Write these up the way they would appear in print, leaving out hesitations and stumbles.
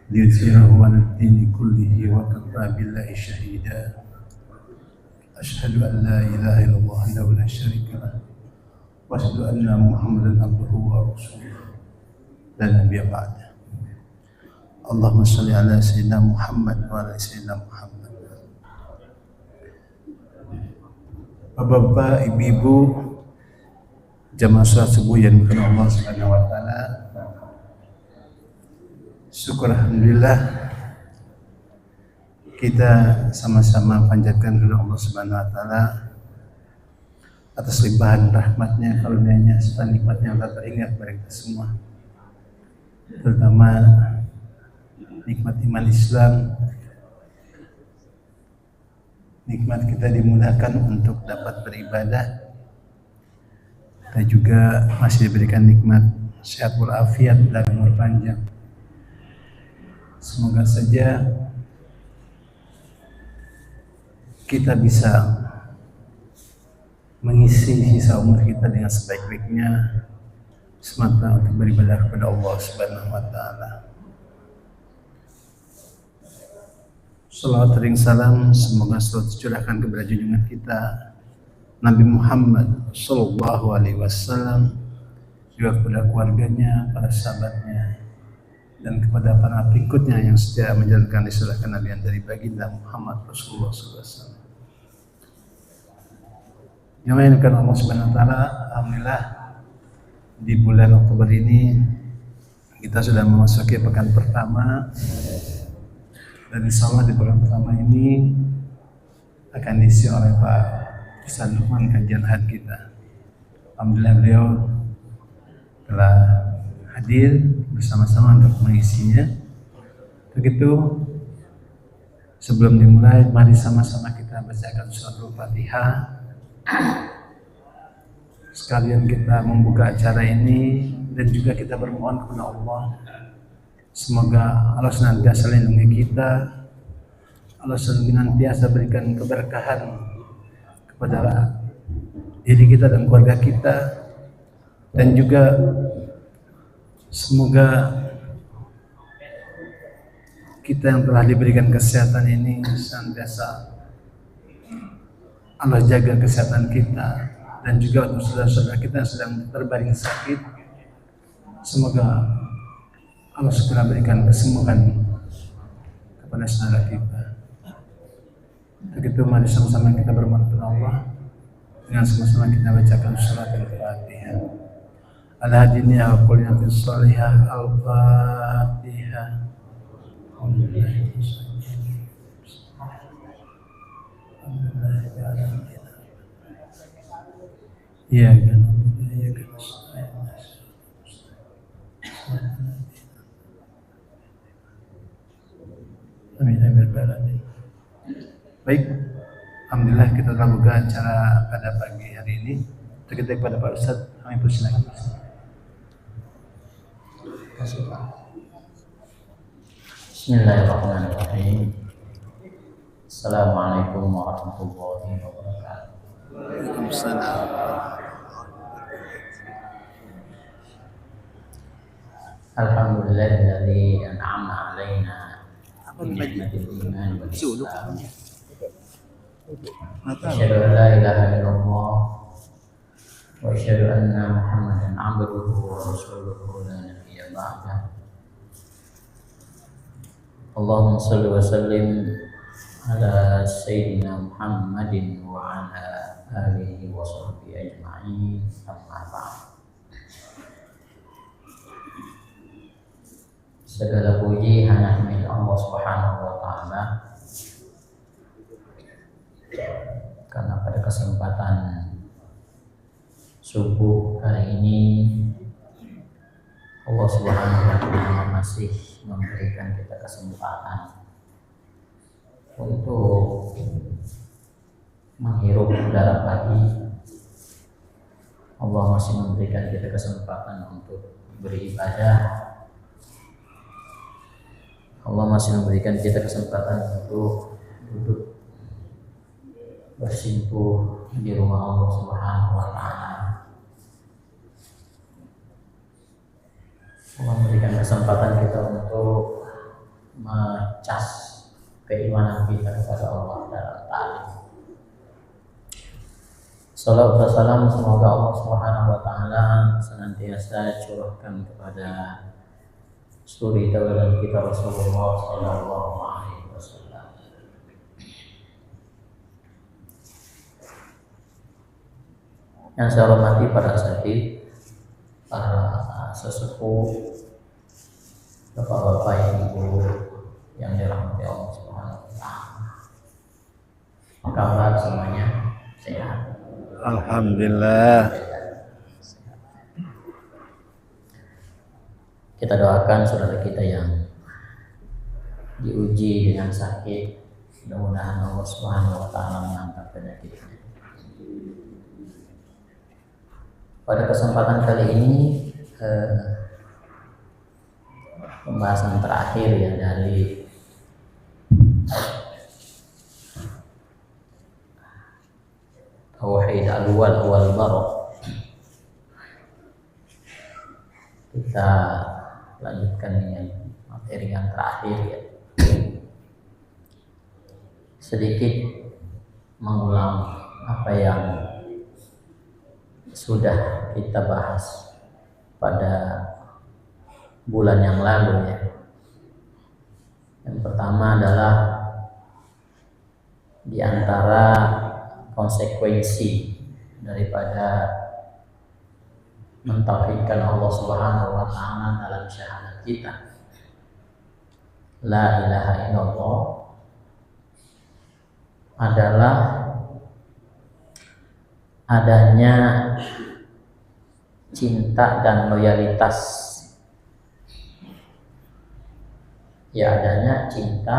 ليظهره على الدين كله وكفى بالله شهيدا. أشهد أن لا إله إلا الله وحده لا شريك له وأشهد أن محمدا عبده ورسوله لا نبي بعده. اللهم صل على سيدنا محمد وعلى سيدنا Muhammad. Bapak, ibu-ibu, jamaah salat subuh yang dimuliakan Allah Subhanahu wa taala. Syukur alhamdulillah kita sama-sama panjatkan kepada Allah Subhanahu wa taala atas limpahan rahmatnya, karunia-Nya serta nikmatnya yang tak teringat kepada kita semua. Terutama nikmat iman Islam, nikmat kita dimudahkan untuk dapat beribadah, dan juga masih diberikan nikmat sehat walafiat dan umur panjang. Semoga saja kita bisa mengisi sisa umur kita dengan sebaik-baiknya semata untuk beribadah kepada Allah Subhanahu wa taala. Salawat dan salam semoga selalu tercurahkan kepada junjungan kita Nabi Muhammad sallallahu alaihi wasallam, juga kepada keluarganya, para sahabatnya, dan kepada para pengikutnya yang setia menjalankan risalah kenabian dari baginda Muhammad Rasulullah sallallahu alaihi wasallam. Yang lainkan Allah Subhanahu wa taala, alhamdulillah di bulan Oktober ini kita sudah memasuki pekan pertama. Dan insya Allah di bulan pertama ini akan diisi oleh Pak Ustaz Lukman kajian had kita. Alhamdulillah beliau telah hadir bersama-sama untuk mengisinya. Begitu sebelum dimulai, mari sama-sama kita bacakan suratul Fatihah. Sekalian kita membuka acara ini dan juga kita bermohon kepada Allah. Semoga Allah senantiasa lindungi kita, Allah senantiasa berikan keberkahan kepada diri kita dan keluarga kita, dan juga semoga kita yang telah diberikan kesehatan ini senantiasa Allah jaga kesehatan kita, dan juga untuk saudara-saudara kita yang sedang terbaring sakit, semoga Allah segera berikan kesembuhan kepada saudara kita. Begitu mari sama-sama kita bermohon kepada Allah dengan sama-sama kita bacakan surat Al-Fatihah. Al-Hadiniyah wa Qulinatis Salihah Al-Fatihah. Ya kan, ya kan. Amin, amin, amin. Baik, alhamdulillah kita telah buka acara pada pagi hari ini. Kita kepada Pak Ustadz, kami persilakan. Bismillahirrahmanirrahim. Assalamualaikum warahmatullahi wabarakatuh. Waalaikumsalam. Alhamdulillahilladzi an'ama 'alaina bi ni'matil iman wal islam. Asyhadu an la ilaha illallah wa asyhadu anna Muhammadan 'abduhu wa rasuluhu la nabiyya ba'dah. Allahumma shalli wa sallim ala sayyidina Muhammadin wa ala alihi wa sahbihi ajma'in. Amma ba'd. Segala puji hanya milik Allah Subhanahu wa taala, karena pada kesempatan subuh kali ini Allah Subhanahu wa taala masih memberikan kita kesempatan untuk menghirup udara pagi. Allah masih memberikan kita kesempatan untuk beribadah. Allah masih memberikan kita kesempatan untuk duduk bersimpuh di rumah Allah Subhanahu wa taala. Allah memberikan kesempatan kita untuk keimanan kita kepada Allah Ta'ala. Salawat dan salam semoga Allah Subhanahu wa taala senantiasa curahkan kepada suri tauladan kita Rasulullah sallallahu alaihi wasallam. Yang saya hormati para asatidz, para sesepuh, bapak-bapak, ibu yang dirahmati Allah Subhanahu wa taala. Apa kabar semuanya? Sehat? Alhamdulillah. Kita doakan saudara kita yang diuji dengan sakit, mudah-mudahan Allah Subhanahu wa taala mengangkat penyakitnya. Pada kesempatan kali ini pembahasan terakhir ya dari Tauhid al-awwal wal barok. Kita lanjutkan dengan materi yang terakhir ya. Sedikit mengulang apa yang sudah kita bahas pada bulan yang lalu ya. Yang pertama adalah di antara konsekuensi daripada mentauhidkan Allah Subhanahu wa taala dalam syahadat kita la ilaha illallah adalah adanya cinta dan loyalitas. Ya, adanya cinta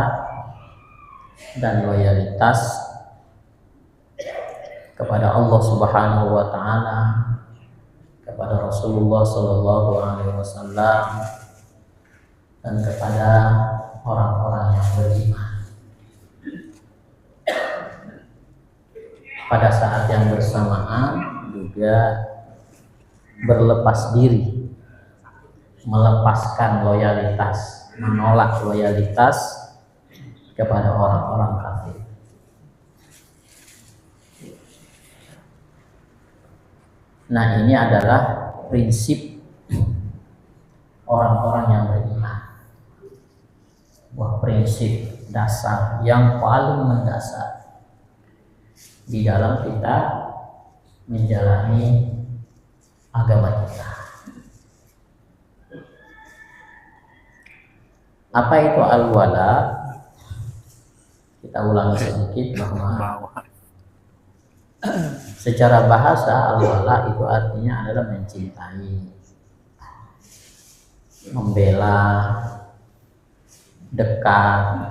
dan loyalitas kepada Allah Subhanahu wa taala, kepada Rasulullah sallallahu alaihi wasallam, dan kepada orang-orang yang beriman. Pada saat yang bersamaan juga berlepas diri, melepaskan loyalitas, menolak loyalitas kepada orang-orang kafir. Nah, ini adalah prinsip orang-orang yang beriman. Sebuah prinsip dasar yang paling mendasar di dalam kita menjalani agama kita. Apa itu al-wala? Kita ulangi sedikit bahwa secara bahasa al-wala itu artinya adalah mencintai, membela, dekat.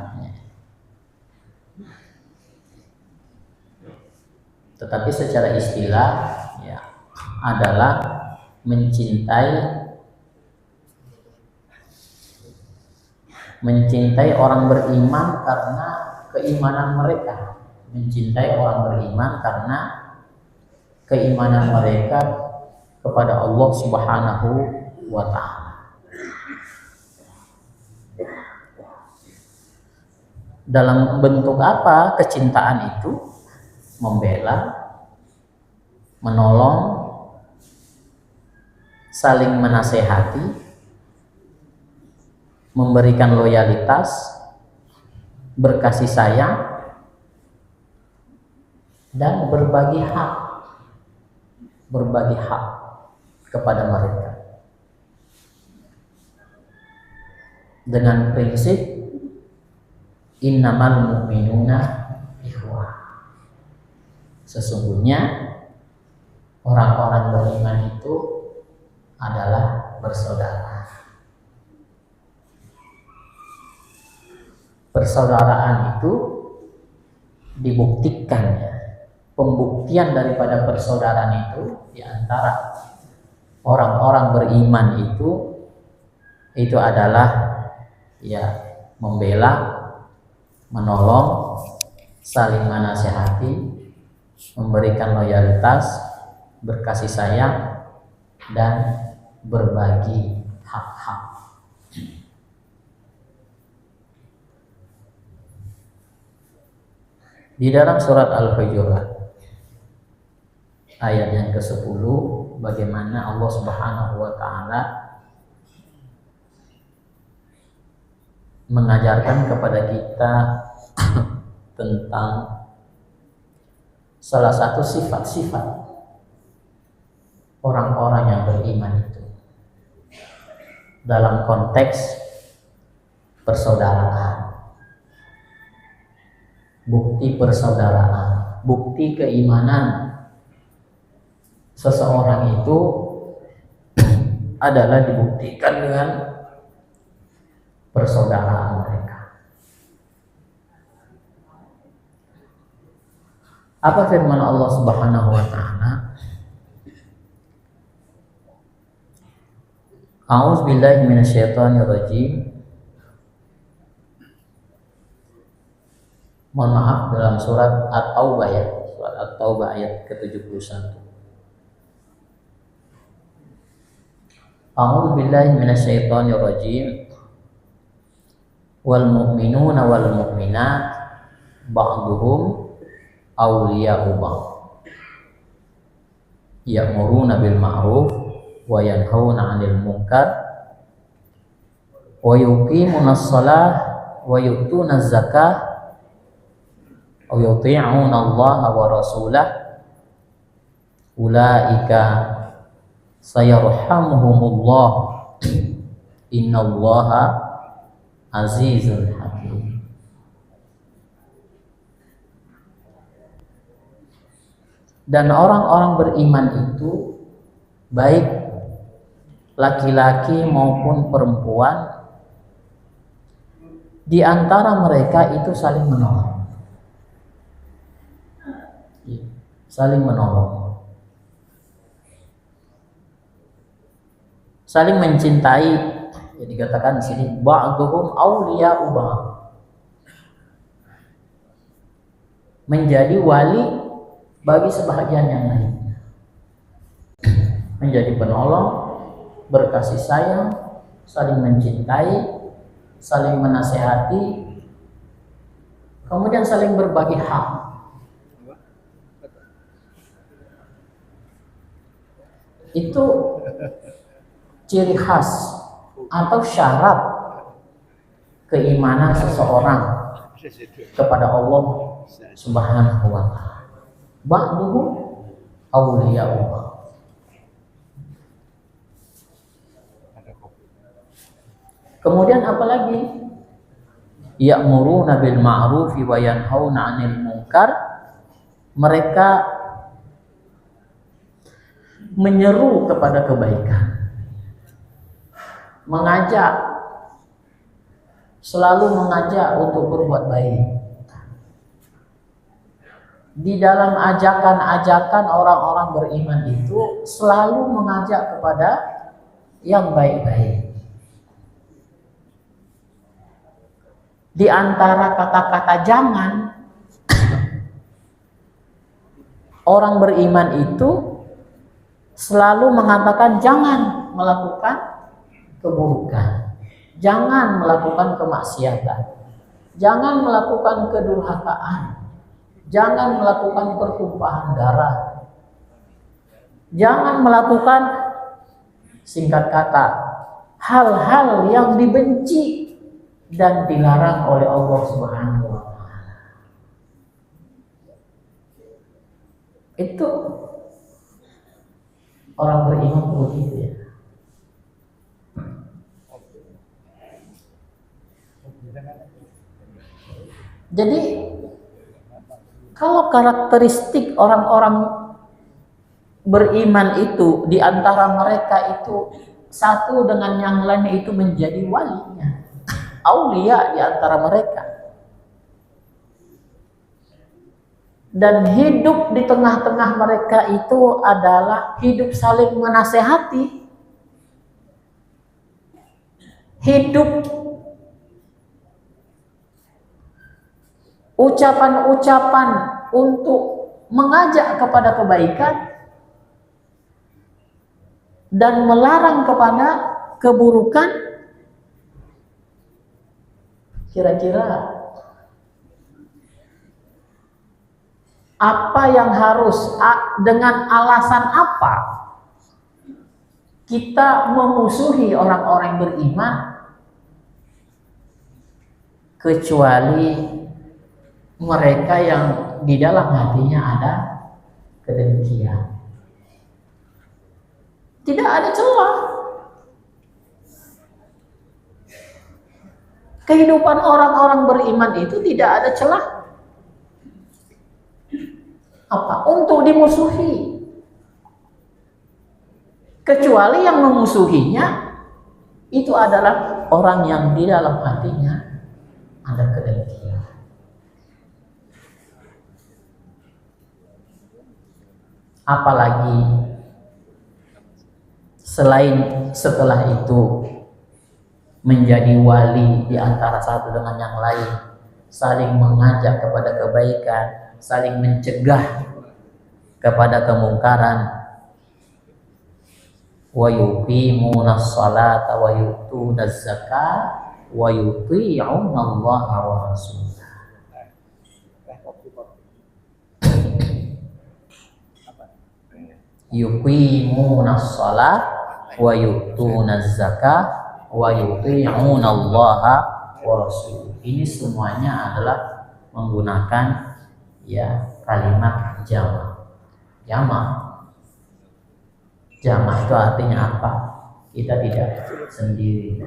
Tetapi secara istilah ya adalah mencintai orang beriman karena keimanan mereka. Mencintai orang beriman karena keimanan mereka kepada Allah Subhanahu wa ta'ala. Dalam bentuk apa kecintaan itu? Membela, menolong, saling menasehati, memberikan loyalitas, berkasih sayang, dan berbagi hak kepada mereka dengan prinsip innamal mu'minuna ikhwah. Sesungguhnya orang-orang beriman itu adalah bersaudara. Persaudaraan itu dibuktikan ya. Pembuktian daripada persaudaraan itu di antara orang-orang beriman itu adalah ya membela, menolong, saling menasehati, memberikan loyalitas, berkasih sayang, dan berbagi hak. Di dalam surat Al-Hujurat ayat yang ke-10, bagaimana Allah Subhanahu wa taala mengajarkan kepada kita tentang salah satu sifat-sifat orang-orang yang beriman itu dalam konteks persaudaraan, bukti persaudaraan, bukti keimanan seseorang itu adalah dibuktikan dengan persaudaraan mereka. Apa firman Allah Subhanahu wa taala? A'udzubillahi minasyaitonirrajim. Mohon maaf, dalam surat At-Taubah ya, surat At-Taubah ayat ke-71. A'udzubillahi minasyaitonirrajim. Wal mu'minuna wal mu'minat ba'duhum awliya'u ba'd. Ya'muruna bil ma'ruf wa yanhauna 'anil munkar wa yuqimunas shalah wa yu'tunaz zakah wa yuti'una Allah wa rasulah ulaika sayarhamuhumullah innallaha azizun hakim. Dan orang-orang beriman itu baik laki-laki maupun perempuan, di antara mereka itu saling menolong. Saling menolong. Saling mencintai. Ya, dikatakan di sini ba'duhum awliya'u ba'd. Menjadi wali bagi sebahagian yang lain. Menjadi penolong, berkasih sayang, saling mencintai, saling menasehati, kemudian saling berbagi hak. Itu ciri khas atau syarat keimanan seseorang kepada Allah Subhanahu wa taala. Ba'duhum awliya'u ba'd. Kemudian apa lagi? Ya'muruna bil ma'rufi wa yanhauna 'anil munkar. Mereka menyeru kepada kebaikan, mengajak, selalu mengajak untuk berbuat baik. Di dalam ajakan-ajakan orang-orang beriman itu selalu mengajak kepada yang baik-baik. Di antara kata-kata jangan, orang beriman itu selalu mengatakan jangan melakukan keburukan, jangan melakukan kemaksiatan, jangan melakukan kedurhakaan, jangan melakukan pertumpahan darah, jangan melakukan, singkat kata, hal-hal yang dibenci dan dilarang oleh Allah Subhanahu wa taala. Itu orang beriman begitu ya. Jadi kalau karakteristik orang-orang beriman itu, di antara mereka itu satu dengan yang lain itu menjadi walinya, aulia di antara mereka, dan hidup di tengah-tengah mereka itu adalah hidup saling menasehati, hidup ucapan-ucapan untuk mengajak kepada kebaikan dan melarang kepada keburukan. Kira-kira Apa yang harus, dengan alasan apa kita memusuhi orang-orang beriman, kecuali mereka yang di dalam hatinya ada kedengkian. Tidak ada celah. Kehidupan orang-orang beriman itu tidak ada celah. Apa? Untuk dimusuhi. Kecuali yang memusuhinya itu adalah orang yang di dalam hatinya ada kedengkian. Apalagi setelah itu menjadi wali di antara satu dengan yang lain, saling mengajak kepada kebaikan, saling mencegah kepada kemungkaran, wa yuqimunas salata wa yu'tunaz zakata wa yuti'unallaha wa rasulahu. Yuqimunas salata wa yu'tunaz zakata wa yuti'unallaha wa rasulahu. Ini semuanya adalah menggunakan kalimat jama'. Jama' itu artinya apa? Kita tidak sendiri.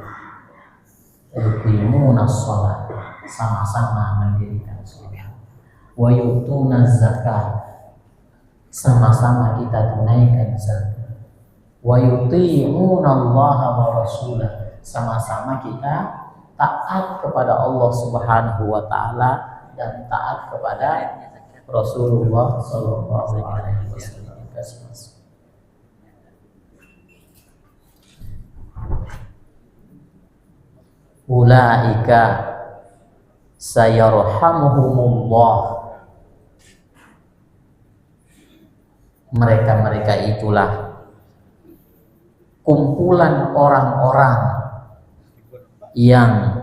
Yuqimunas shalah, sama-sama mendirikan salat. Wa yu'tunaz zakat, sama-sama kita tunaikan zakat. Wa yuti'unallaha wa rasulahu, sama-sama kita taat kepada Allah Subhanahu wa taala dan taat kepada Rasulullah sallallahu alaihi wasallam. Ulaika sayarhamuhumullah, mereka itulah kumpulan orang-orang yang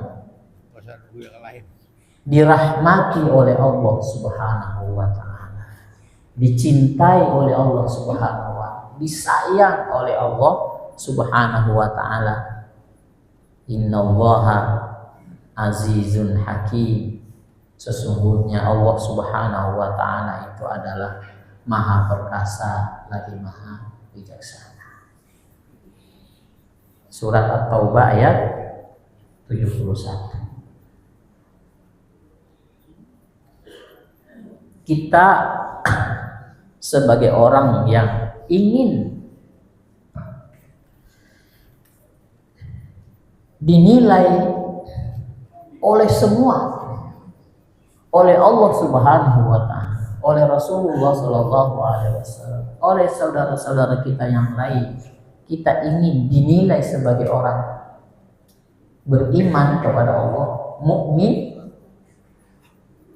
dirahmati oleh Allah Subhanahu wa ta'ala, dicintai oleh Allah Subhanahu wa ta'ala, disayang oleh Allah Subhanahu wa ta'ala. Innallaha azizun hakim, sesungguhnya Allah Subhanahu wa ta'ala itu adalah maha perkasa lagi maha bijaksana. Surat At-Taubah ayat 71. Kita sebagai orang yang ingin dinilai oleh semua, oleh Allah Subhanahu wa ta'ala, oleh Rasulullah sallallahu alaihi wasallam, oleh saudara-saudara kita yang lain. Kita ingin dinilai sebagai orang beriman kepada Allah, mukmin,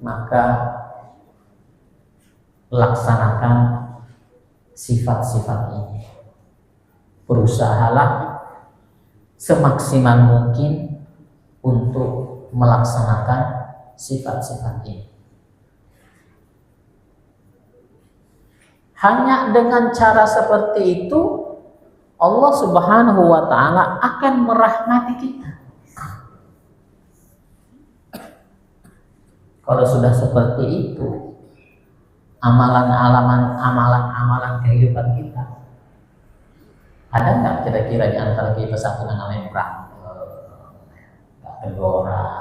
maka laksanakan sifat-sifat ini. Berusahalah semaksimal mungkin untuk melaksanakan sifat-sifat ini. Hanya dengan cara seperti itu Allah Subhanahu wa ta'ala akan merahmati kita. Kalau sudah seperti itu, amalan kehidupan kita, ada nggak kira-kira di antara kita satu dengan lain berantem, nggak teguran,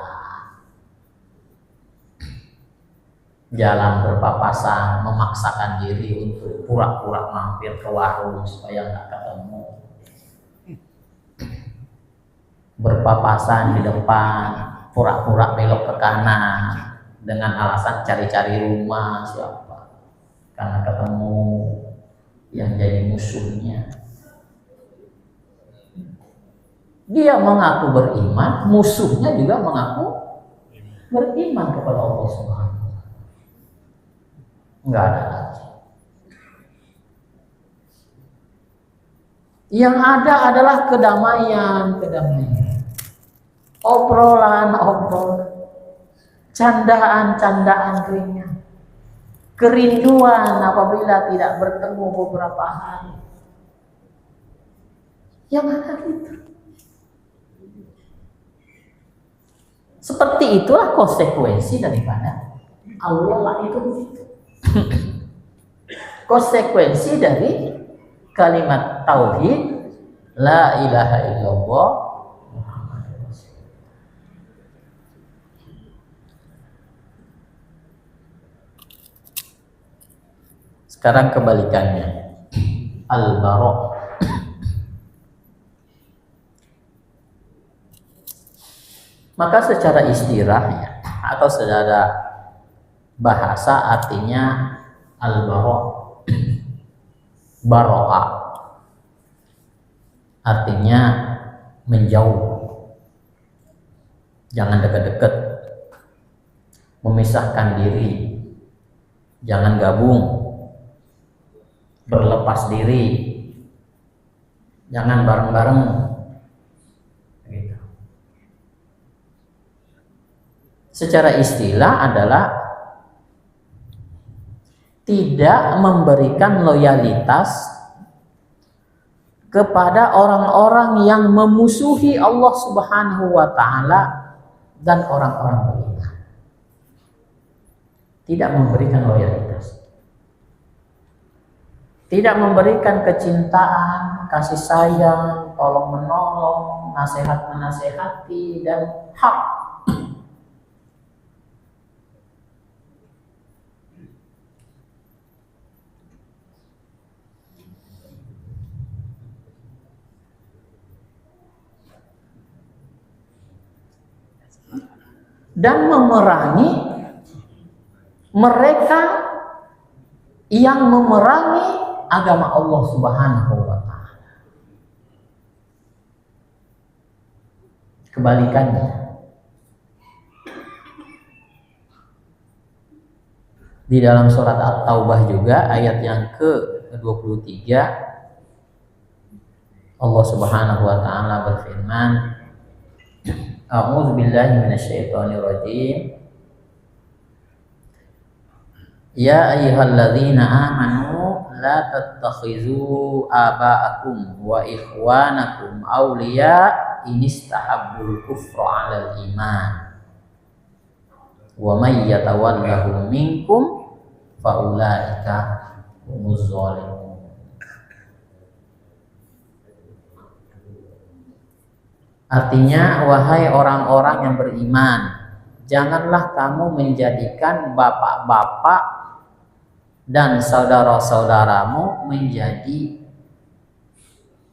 jalan berpapasan, memaksakan diri untuk pura-pura mampir ke warung supaya nggak ketemu, berpapasan di depan, pura-pura belok ke kanan dengan alasan cari-cari rumah siapa, karena ketemu yang jadi musuhnya. Dia mengaku beriman, musuhnya juga mengaku beriman kepada Allah Subhanahu wa ta'ala. Enggak ada lagi. Yang ada adalah kedamaian. Obrolan, candaan ringan. kerinduan apabila tidak bertemu beberapa hari. Yang mana gitu? Seperti itulah konsekuensi daripada Allah itu begitu. Konsekuensi dari kalimat tauhid la ilaha illallah Muhammadur Rasulullah. Sekarang kebalikannya, al-bara'. Maka secara istilahnya atau secara bahasa artinya al-bara', baro'a, artinya menjauh, jangan dekat-dekat, memisahkan diri, jangan gabung, berlepas diri, jangan bareng-bareng. Gitu. Secara istilah adalah tidak memberikan loyalitas kepada orang-orang yang memusuhi Allah Subhanahu wa Ta'ala dan orang-orang beriman. Tidak memberikan loyalitas, tidak memberikan kecintaan, kasih sayang, tolong menolong, nasihat menasehati, dan hak. Dan memerangi mereka yang memerangi agama Allah Subhanahu wa Ta'ala. Kebalikannya, di dalam surat At-Taubah juga ayat yang ke-23 Allah Subhanahu wa Ta'ala berfirman, A'udzu billahi minasyaitonir rajim. Ya ayyuhalladzina amanu la tattakhizu aba'akum wa ikhwanakum awliya in istahabbul kufra 'alal iman. Wa may yatawallahum minkum fa ulaika humuz zalimun. Artinya, wahai orang-orang yang beriman, janganlah kamu menjadikan bapak-bapak dan saudara-saudaramu menjadi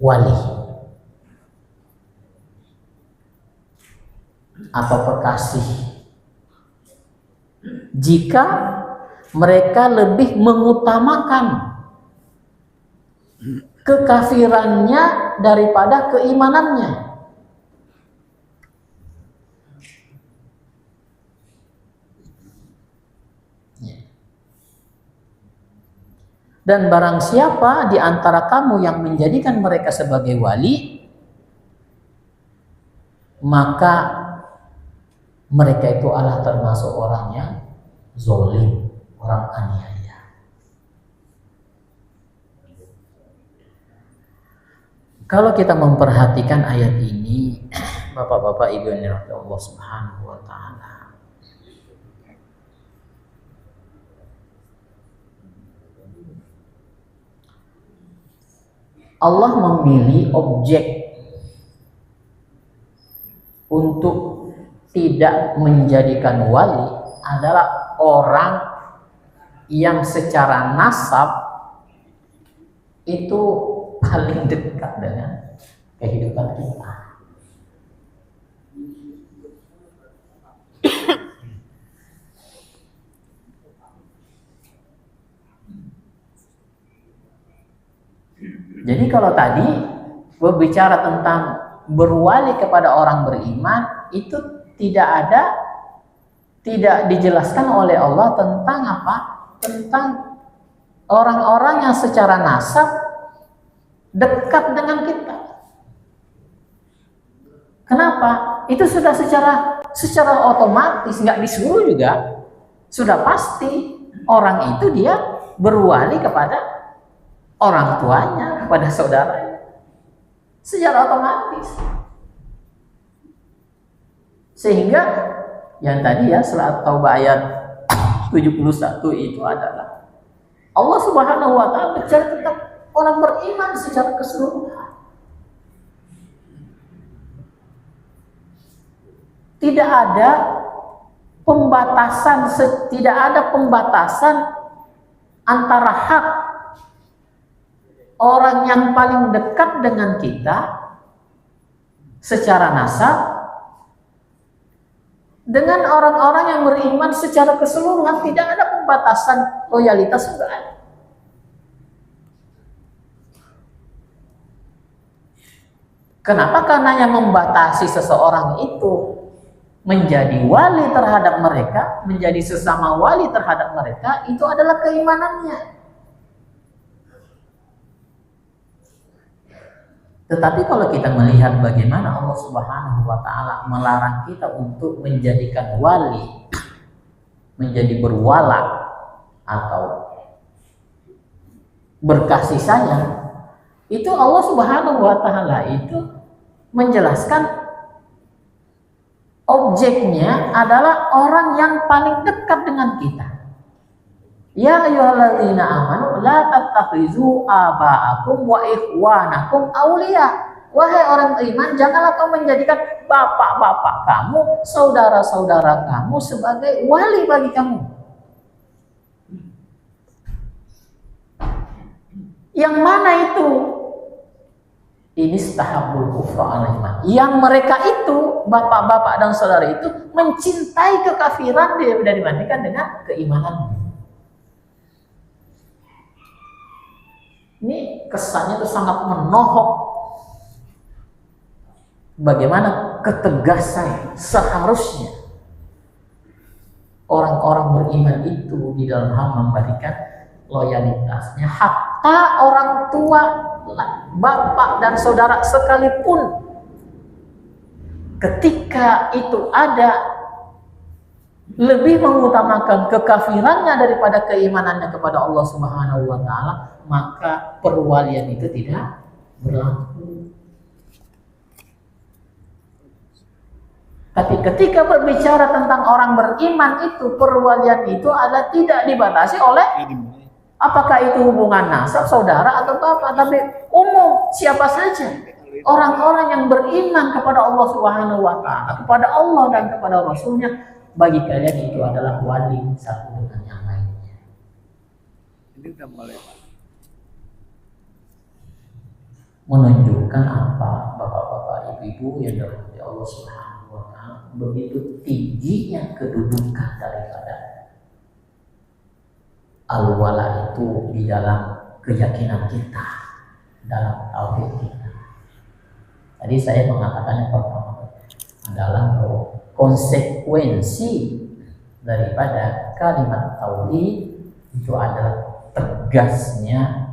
wali atau kekasih jika mereka lebih mengutamakan kekafirannya daripada keimanannya. Dan barang siapa di antara kamu yang menjadikan mereka sebagai wali, maka mereka itu adalah termasuk orang yang zalim, orang aniaya. Kalau kita memperhatikan ayat ini, Bapak-bapak Ibu yang dirahmati Allah Subhanahu wa Ta'ala, Allah memilih objek untuk tidak menjadikan wali adalah orang yang secara nasab itu paling dekat dengan kehidupan kita. Jadi kalau tadi berbicara tentang berwali kepada orang beriman, itu tidak dijelaskan oleh Allah tentang apa? Tentang orang-orang yang secara nasab dekat dengan kita. Kenapa? Itu sudah secara otomatis, nggak disuruh juga, sudah pasti. orang itu dia berwali kepada orang tuanya, kepada saudaranya secara otomatis. Sehingga yang tadi ya surat Taubah ayat 71 itu adalah Allah Subhanahu wa taala bicara tentang orang beriman secara keseluruhan. Tidak ada pembatasan antara hak orang yang paling dekat dengan kita secara nasab dengan orang-orang yang beriman secara keseluruhan. Tidak ada pembatasan loyalitas, enggak ada. Kenapa? Karena yang membatasi seseorang itu menjadi wali terhadap mereka, menjadi sesama wali terhadap mereka, itu adalah keimanannya. Tetapi kalau kita melihat bagaimana Allah Subhanahu wa taala melarang kita untuk menjadikan wali, menjadi berwala atau berkasih sayang, itu Allah Subhanahu wa taala itu menjelaskan objeknya adalah orang yang paling dekat dengan kita. Ya ayyuhalladzina amanu la tattakhizu aba'akum wa ikhwanakum awliya. Wahai orang beriman, janganlah kamu menjadikan bapak-bapak kamu, saudara-saudara kamu sebagai wali bagi kamu. Yang mana itu? Ini istahabul kufra alal iman. Yang mereka itu, bapak-bapak dan saudara itu mencintai kekafiran dibandingkan dengan keimanan. Ini kesannya itu sangat menohok bagaimana ketegasan seharusnya orang-orang beriman itu di dalam hal memberikan loyalitasnya. Hatta orang tua, bapak dan saudara sekalipun, ketika itu ada lebih mengutamakan kekafirannya daripada keimanannya kepada Allah Subhanahu wa taala, maka perwalian itu tidak berlaku. Tapi ketika berbicara tentang orang beriman itu, perwalian itu adalah tidak dibatasi oleh apakah itu hubungan nasab, saudara atau bapak, tapi umum siapa saja. Orang-orang yang beriman kepada Allah Subhanahu wa taala, kepada Allah dan kepada Rasulnya, bagi kalian itu adalah wali satu dengan yang lainnya. Ini udah mulai menunjukkan apa, bapak-bapak, ibu-ibu yang dirahmati Allah Subhanahu wa taala, begitu tingginya kedudukan daripada al-wala itu di dalam keyakinan kita, dalam tauhid kita. Tadi saya mengatakan yang pertama adalah konsekuensi daripada kalimat tauhid itu adalah tegasnya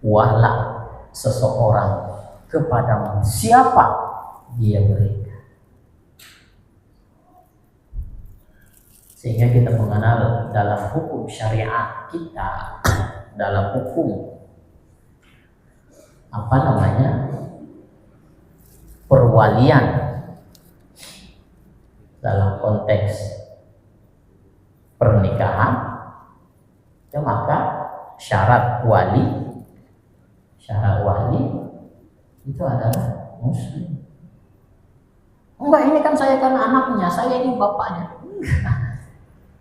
wala seseorang kepada siapa dia berikan. Sehingga kita mengenal dalam hukum syariat kita, dalam hukum perwalian dalam konteks pernikahan, ya maka syarat wali itu adalah muslim. Enggak, ini kan saya kan anaknya, saya ini bapaknya.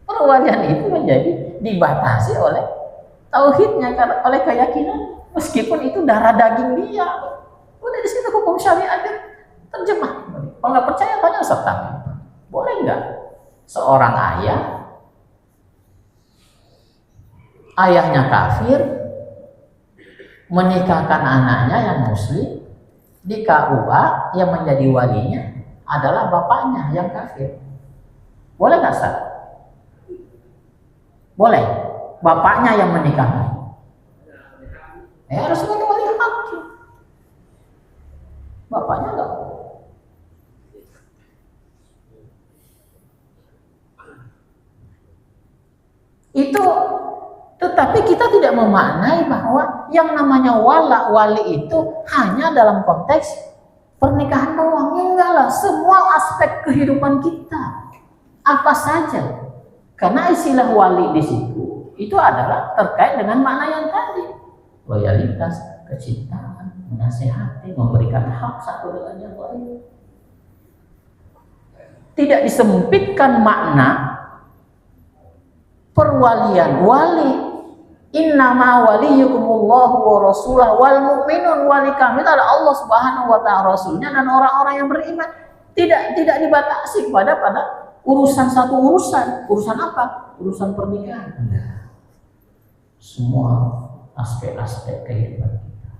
Perwalian itu menjadi dibatasi oleh tauhidnya, oleh keyakinan, meskipun itu darah daging dia. Udah di situ hukum syariat terjemah. Kalau nggak percaya tanya serta. Boleh nggak seorang ayahnya kafir menikahkan anaknya yang muslim, di KUA yang menjadi walinya adalah bapaknya yang kafir? Boleh nggak Ustaz? Boleh. Bapaknya yang menikahkan. Harus sebagai wali hakim. Bapaknya nggak. Itu Tetapi kita tidak memaknai bahwa yang namanya wali itu hanya dalam konteks pernikahan doang. Enggak lah, semua aspek kehidupan kita. Apa saja. Karena istilah wali di situ itu adalah terkait dengan makna yang tadi. Loyalitas, kecintaan, menasihati, memberikan hak satu dengan yang lain. Tidak disempitkan makna perwalian wali. Innama waliyukumullahu wa rasulah wal mu'minun. Wali kami itu adalah Allah Subhanahu wa taala, rasulnya dan orang-orang yang beriman. Tidak dibatasi pada urusan satu urusan. Urusan apa? Urusan pernikahan. Semua aspek-aspek kehidupan kita.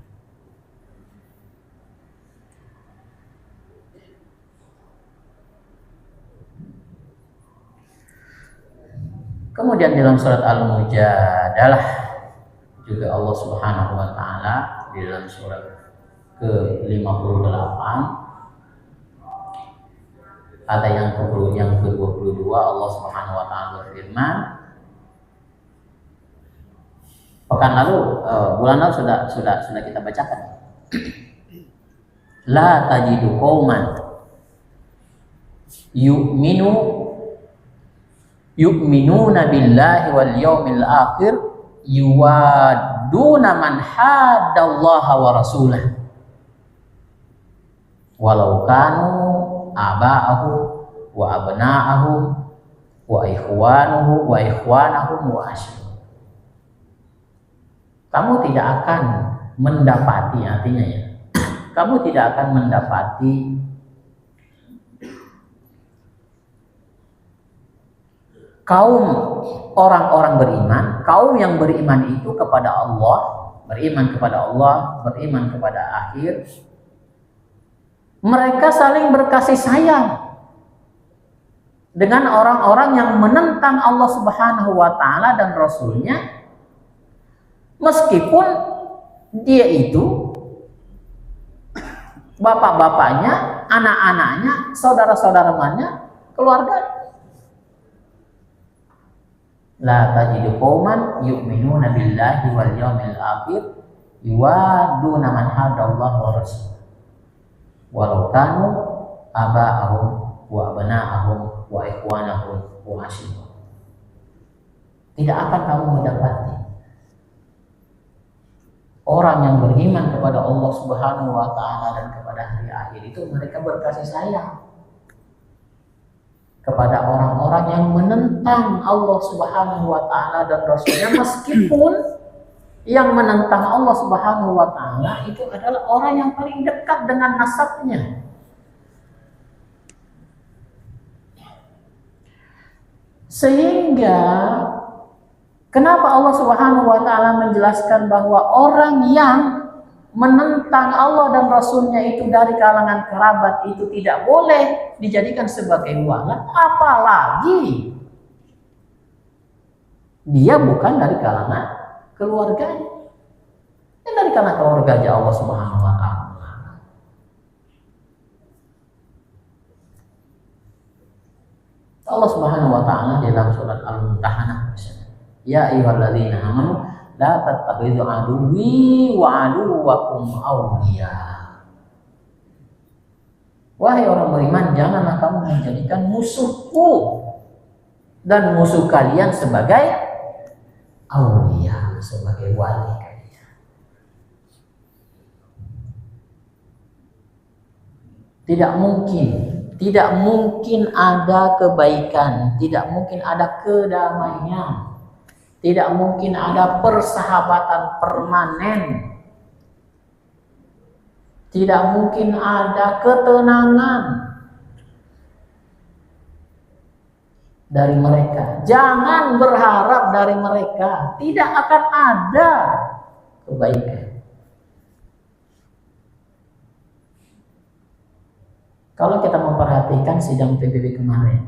Kemudian dalam surat Al-Mujadalah juga Allah Subhanahu wa taala di dalam surat ke-58 ada yang ke-22 Allah Subhanahu wa taala berfirman, pekan lalu bulan lalu sudah kita bacakan. La tajidu qauman yu'minuna billahi wal yawmil akhir yuwaduna man haddallaha wa rasulah walau kanu aba'ahu wa abna'ahu wa ikhwanahum wa ashir. Kamu tidak akan mendapati, artinya ya, kamu tidak akan mendapati kaum orang-orang beriman, kaum yang beriman itu kepada Allah, beriman kepada akhir, mereka saling berkasih sayang dengan orang-orang yang menentang Allah Subhanahu wa taala dan Rasulnya, meskipun dia itu bapak-bapaknya, anak-anaknya, saudara-saudaranya, keluarga. La tajidu qauman yu'minuna billahi wal yawmil akhir yuwaduna man hadallahu wa rasul walau kanu aba'ahum wa abna'ahum wa ikhwanahum wa ashir. Tidak akan kamu mendapati orang yang beriman kepada Allah Subhanahu wa taala dan kepada hari akhir itu mereka berkasih sayang kepada orang-orang yang menentang Allah Subhanahu wa taala dan Rasulnya, meskipun yang menentang Allah Subhanahu wa taala itu adalah orang yang paling dekat dengan nasabnya. Sehingga kenapa Allah Subhanahu wa taala menjelaskan bahwa orang yang menentang Allah dan Rasulnya itu dari kalangan kerabat itu tidak boleh dijadikan sebagai wali, apalagi dia bukan dari kalangan keluarganya. Dia dari kalangan keluarga Allah Subhanahu wa taala. Allah Subhanahu wa taala dalam surat Al-Mumtahanah, ya ayyuhalladzina amanu la tattakhidhu aduwwi wa aduwwakum awliya. Wahai orang beriman, janganlah kamu menjadikan musuhku dan musuh kalian sebagai awliya, sebagai wali kalian. Tidak mungkin ada kebaikan, tidak mungkin ada kedamaian, tidak mungkin ada persahabatan permanen, tidak mungkin ada ketenangan dari mereka. Jangan berharap dari mereka, tidak akan ada kebaikan. Kalau kita memperhatikan sidang PBB kemarin,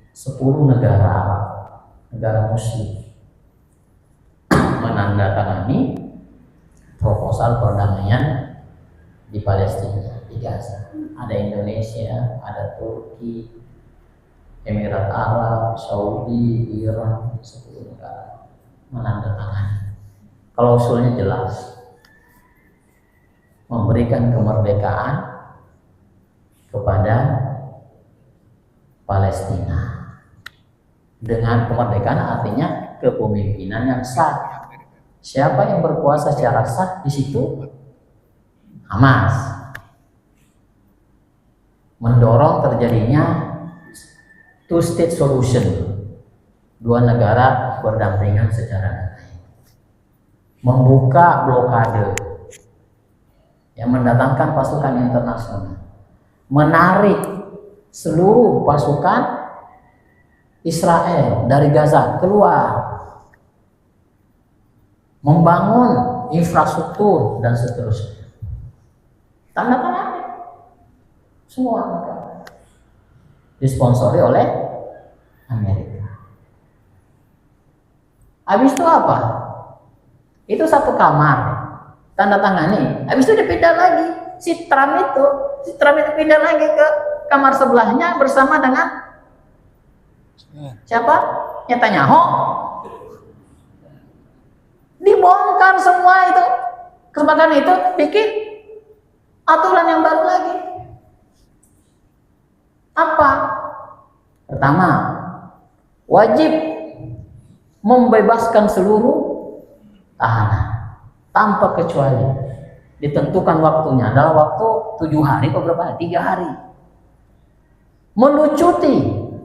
10 negara muslim menandatangani proposal perdamaian di Palestina, di Gaza. Ada Indonesia, ada Turki, Emirat Arab, Saudi, Iran, 10 negara menandatangani. Klausulnya jelas, memberikan kemerdekaan kepada Palestina. Dengan kemerdekaan artinya kepemimpinan yang sah. Siapa yang berkuasa secara sah di situ? Hamas. Mendorong terjadinya two state solution, 2 negara berdampingan secara damai. Membuka blokade yang mendatangkan pasukan internasional, menarik seluruh pasukan Israel dari Gaza keluar, membangun infrastruktur dan seterusnya. Tanda tangan semua negara, disponsori oleh Amerika. Habis itu apa? Itu satu kamar, tanda tangani. Habis itu dipindah lagi. Si Trump itu pindah lagi ke kamar sebelahnya bersama dengan siapa? Netanyahu. Dibongkar semua itu. Kesepakatan itu bikin aturan yang baru lagi. Apa? Pertama, wajib membebaskan seluruh tahanan tanpa kecuali. Ditentukan waktunya dalam waktu 7 hari atau berapa? 3 hari. Melucuti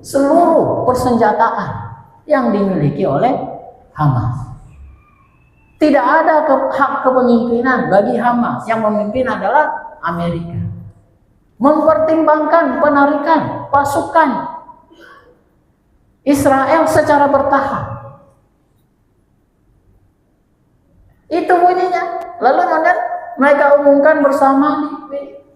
seluruh persenjataan yang dimiliki oleh Hamas. Tidak ada hak kepemimpinan bagi Hamas. Yang memimpin adalah Amerika. Mempertimbangkan penarikan pasukan Israel secara bertahap. Itu bunyinya. Lalu mereka umumkan bersama di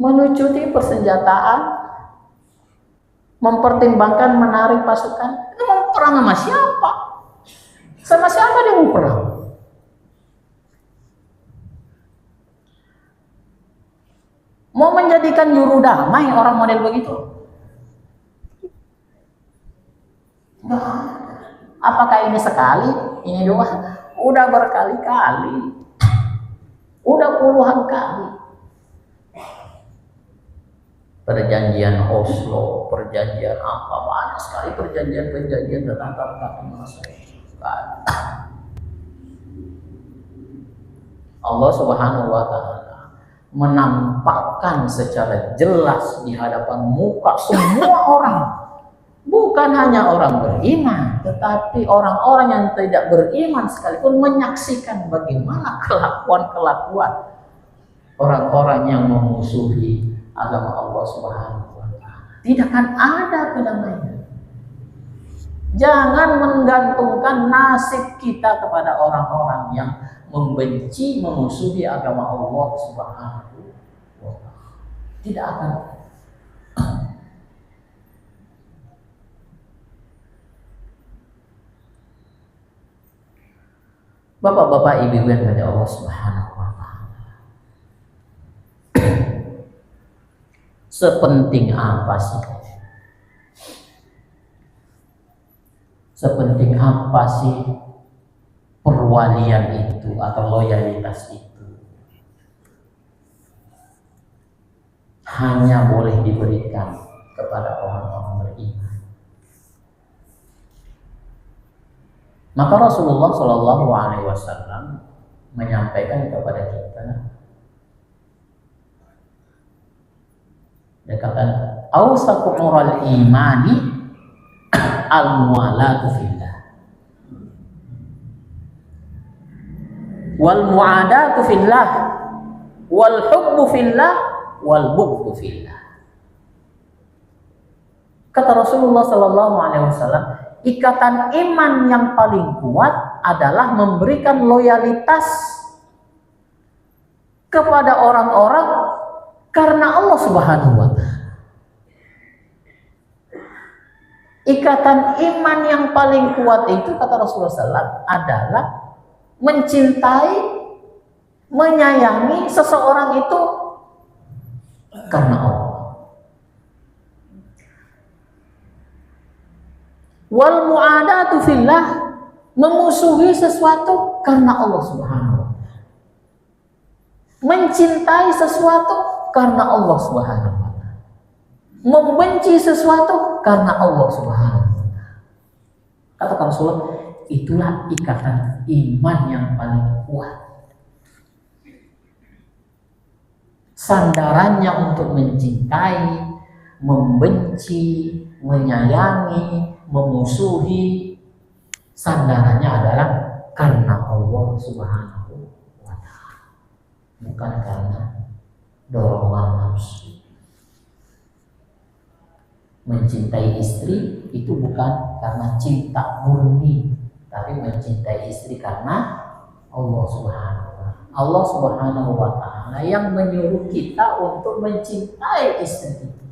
melucuti persenjataan, mempertimbangkan menarik pasukan. Itu mau perang sama siapa? Sama siapa dia mau perang? Mau menjadikan juru damai orang model begitu? Apakah ini sekali? Ini 2? Udah berkali-kali. Udah puluhan kali. Perjanjian Oslo, perjanjian apa, banyak sekali perjanjian tentang kata Allah Subhanahu wa Ta'ala menampakkan secara jelas di hadapan muka semua orang, bukan hanya orang beriman, tetapi orang-orang yang tidak beriman sekalipun menyaksikan bagaimana kelakuan orang-orang yang memusuhi agama Allah Subhanahu wa Ta'ala. Tidak akan ada kedamaian. Jangan menggantungkan nasib kita kepada orang-orang yang membenci, memusuhi agama Allah Subhanahu wa Ta'ala. Tidak akan. Bapak-bapak, ibu-ibu yang dari Allah Subhanahu wa Ta'ala. Sepenting apa sih? Sepenting apa sih perwalian itu atau loyalitas itu? Hanya boleh diberikan kepada orang-orang beriman. Maka Rasulullah Shallallahu Alaihi Wasallam menyampaikan kepada kita, dia kata, "Awsaqu ural imani al-mu'alatu fillah wal mu'adatu fillah wal hubbu fillah wal bughdu fillah." Kata Rasulullah Shallallahu Alaihi Wasallam, ikatan iman yang paling kuat adalah memberikan loyalitas kepada orang-orang karena Allah Subhanahu wa Ta'ala. Ikatan iman yang paling kuat itu, kata Rasulullah SAW, adalah mencintai, menyayangi seseorang itu karena Allah. Wal mu'adatu fillah, memusuhi sesuatu karena Allah Subhanahu wa ta'ala. Mencintai sesuatu karena Allah Subhanahu wa ta'ala. Membenci sesuatu karena Allah Subhanahu wa ta'ala. Kata Rasulullah, itulah ikatan iman yang paling kuat. Sandarannya untuk mencintai, membenci, menyayangi, memusuhi, sandarannya adalah karena Allah Subhanahu wa ta'ala, bukan karena dorongan nafsu. Mencintai istri itu bukan karena cinta murni, tapi mencintai istri karena Allah Subhanahu wa ta'ala. Allah Subhanahu wa ta'ala yang menyuruh kita untuk mencintai istri kita.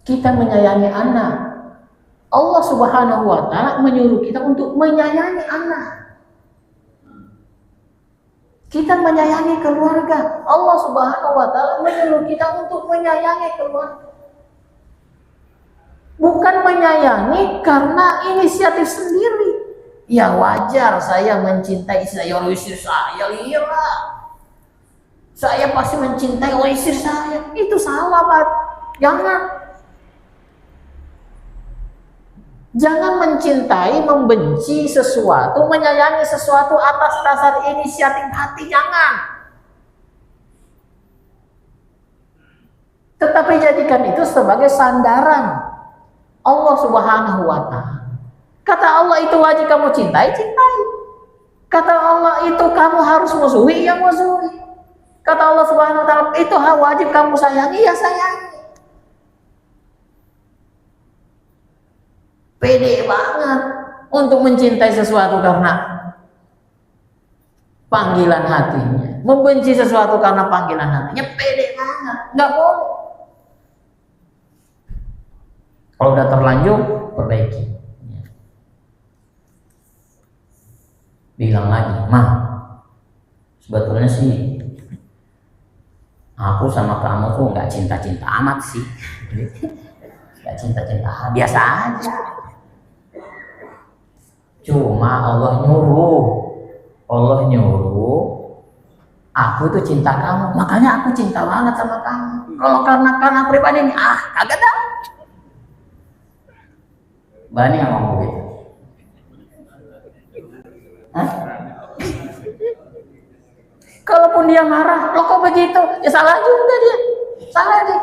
Kita menyayangi anak. Allah Subhanahu wa ta'ala menyuruh kita untuk menyayangi anak. Kita menyayangi keluarga. Allah Subhanahu wa ta'ala menyuruh kita untuk menyayangi keluarga. Bukan menyayangi karena inisiatif sendiri. Ya wajar saya mencintai istri saya, istri saya lira. Saya pasti mencintai istri saya. Itu salah, Pak. Jangan mencintai, membenci sesuatu, menyayangi sesuatu atas dasar inisiatif hati, jangan. Tetapi jadikan itu sebagai sandaran Allah Subhanahu wa ta'ala. Kata Allah itu wajib kamu cintai, cintai. Kata Allah itu kamu harus musuhi, ya musuhi. Kata Allah Subhanahu wa ta'ala itu wajib kamu sayangi, ya sayangi. Pede banget untuk mencintai sesuatu karena panggilan hatinya, membenci sesuatu karena panggilan hatinya, pede banget, nggak boleh. Kalau udah terlanjur, perbaiki. Bilang lagi, Ma, sebetulnya sih aku sama kamu tuh nggak cinta-cinta amat sih, nggak cinta-cinta, biasa aja. Cuma Allah nyuruh aku tuh cinta kamu, makanya aku cinta banget sama kamu. Kalau karena pribadi ini, kagak dah. Berani nggak ngomong gitu? Kalaupun dia marah, lo kok begitu? Ya salah juga dia, salah dia.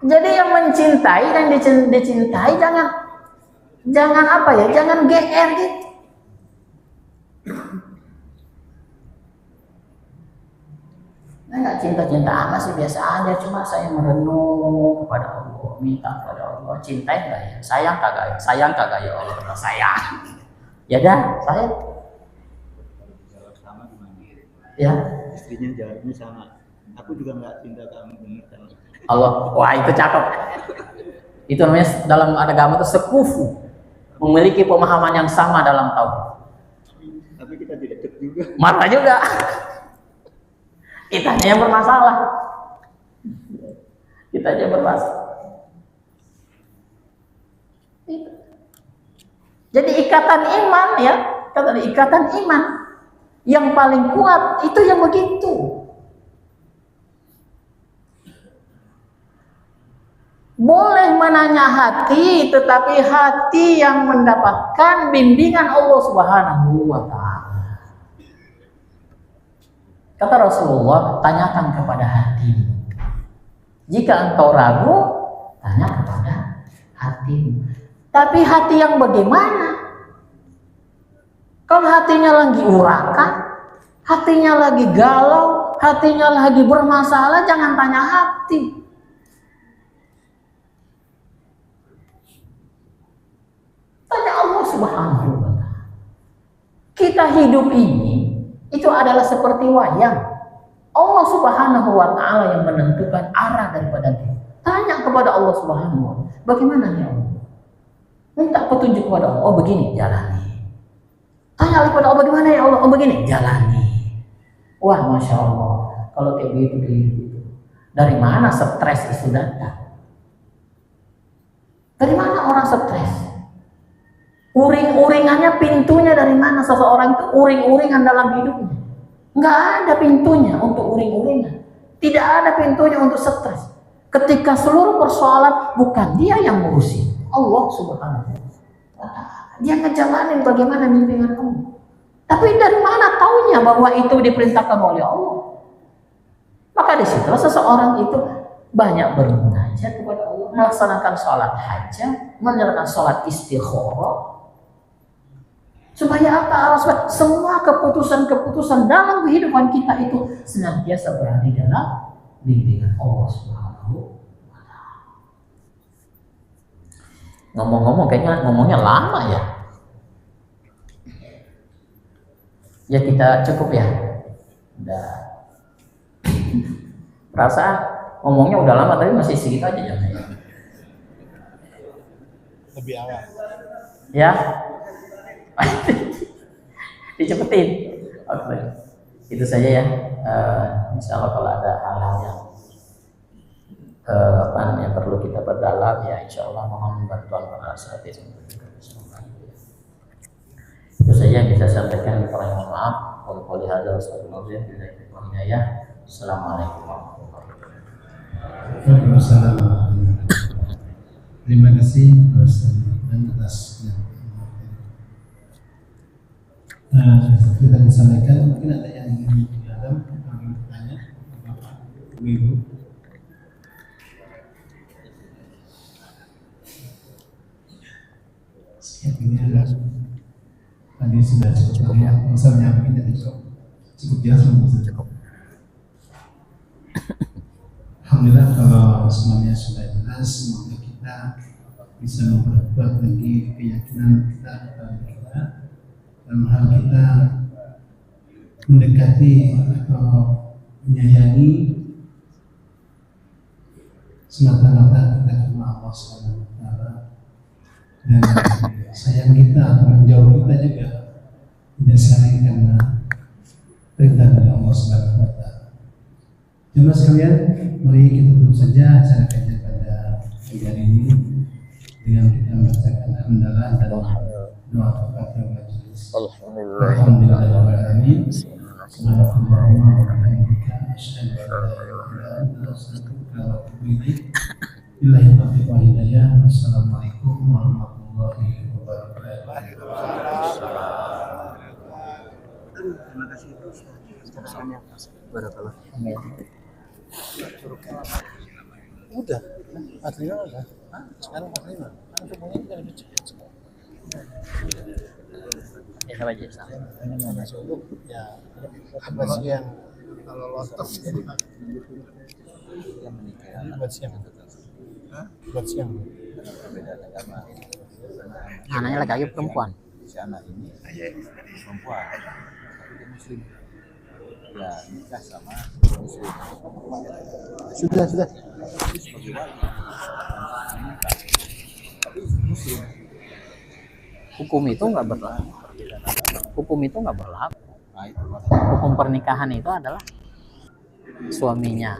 Jadi yang mencintai dan dicintai jangan apa ya, jangan GR gitu. Saya nggak cinta-cinta amat sih, biasa aja, cuma saya merenung kepada Allah, minta kepada Allah, cintai nggak ya, sayang kagak ya Allah, sayang. Ya dah, sayang. Ya. Istrinya jawabnya sama. Aku juga nggak cinta kamu, bener kan? Allah, wah itu cakep. Itu namanya dalam agama itu sekufu, memiliki pemahaman yang sama dalam tauhid. Tapi kita tidak cek juga. Marah juga. Kitanya yang bermasalah. Kitanya bermasalah. Jadi ikatan iman ya, ikatan iman yang paling kuat itu yang begitu. Boleh menanya hati, tetapi hati yang mendapatkan bimbingan Allah Subhanahu wa ta'ala. Kata Rasulullah, tanyakan kepada hatimu. Jika engkau ragu, tanya kepada hatimu. Tapi hati yang bagaimana? Kalau hatinya lagi urakan, hatinya lagi galau, hatinya lagi bermasalah, jangan tanya hati. Tanya Allah Subhanahu wa ta'ala. Kita hidup ini itu adalah seperti wayang. Allah Subhanahu wa ta'ala yang menentukan arah daripada Tanya kepada Allah Subhanahu wa Ta'ala, bagaimana ya Allah? Minta petunjuk kepada Allah, oh begini, jalani. Tanya kepada Allah, bagaimana ya Allah? Oh begini, jalani. Wah, Masya Allah, kalau kayak begitu, dari mana stres itu datang? Dari mana orang stres? Uring-uringannya, pintunya dari mana seseorang itu uring-uringan dalam hidupnya? Nggak ada pintunya untuk uring-uringan. Tidak ada pintunya untuk stres. Ketika seluruh persoalan bukan dia yang ngurusin, Allah Subhanahu wa Ta'ala. Dia ngejalanin bagaimana bimbingan kamu. Tapi dari mana taunya bahwa itu diperintahkan oleh Allah? Maka disitulah seseorang itu banyak bermunajat kepada Allah, melaksanakan sholat hajat, menyerahkan sholat istikharah. Supaya apa? Supaya semua keputusan-keputusan dalam kehidupan kita itu senantiasa berada dalam bimbingan Allah Subhanahu wa Ta'ala. Ngomong-ngomong kayaknya ngomongnya lama ya. Ya kita cukup ya. Udah. Perasaan ngomongnya udah lama tapi masih segitu aja jamnya. Lebih awal. Ya. Dicepetin. Oke. Itu saja ya. Insya Allah kalau ada hal-hal yang perlu kita perdalam ya insya Allah mohon bantuan para sahabat. Itu saja yang bisa saya sampaikan. Mohon maaf. Qul hadza wassalamu hidayah. Assalamualaikum warahmatullahi wabarakatuh. Waalaikumsalam. Terima kasih Ustaz dan atas kita disampaikan. Mungkin ada yang ingin bertanya, Bapak, Ibu. Ini adalah tadi sudah cukup ya. Misalnya mungkin jadi cukup jelas cukup. Alhamdulillah kalau semuanya sudah jelas, semoga kita bisa memperkuat lagi keyakinan kita kepada kita dalam hal kita mendekati atau menyayangi semata-mata kita karena Allah Subhanahu wa Ta'ala, dan sayang kita atau menjauh kita juga didasari karena perintah dari Allah Subhanahu wa Ta'ala. Jemaah sekalian, mari kita tutup saja acara kajian pada pagi hari ini dengan kita membacakan hamdalah dan doa kepada majelis. Alhamdulillahirobbilalamin. Subhanallahumma wa bihamdika asyhadu an la ilaha illa anta astaghfiruka wa atubu ilaik. Billahi taufiq wal hidayah. Wassalamualaikum warahmatullahi wabarakatuh. Terima kasih Ustaz. Barakallah. Udah, material udah. Sekarang material. Semuanya kita lebih cepat semua. Ya sama aja. Ini mau masuk ya. Apa sih yang kalau lotos jadi buat siang. Buat siang. Anaknya laki-laki perempuan. Si anak ini perempuan, tapi dia muslim. Ya nikah sama muslim. Sudah. Sebagai wali. Tapi muslim. Hukum itu nggak berlaku. Hukum itu nggak berlaku. Nah itu Hukum pernikahan itu adalah suaminya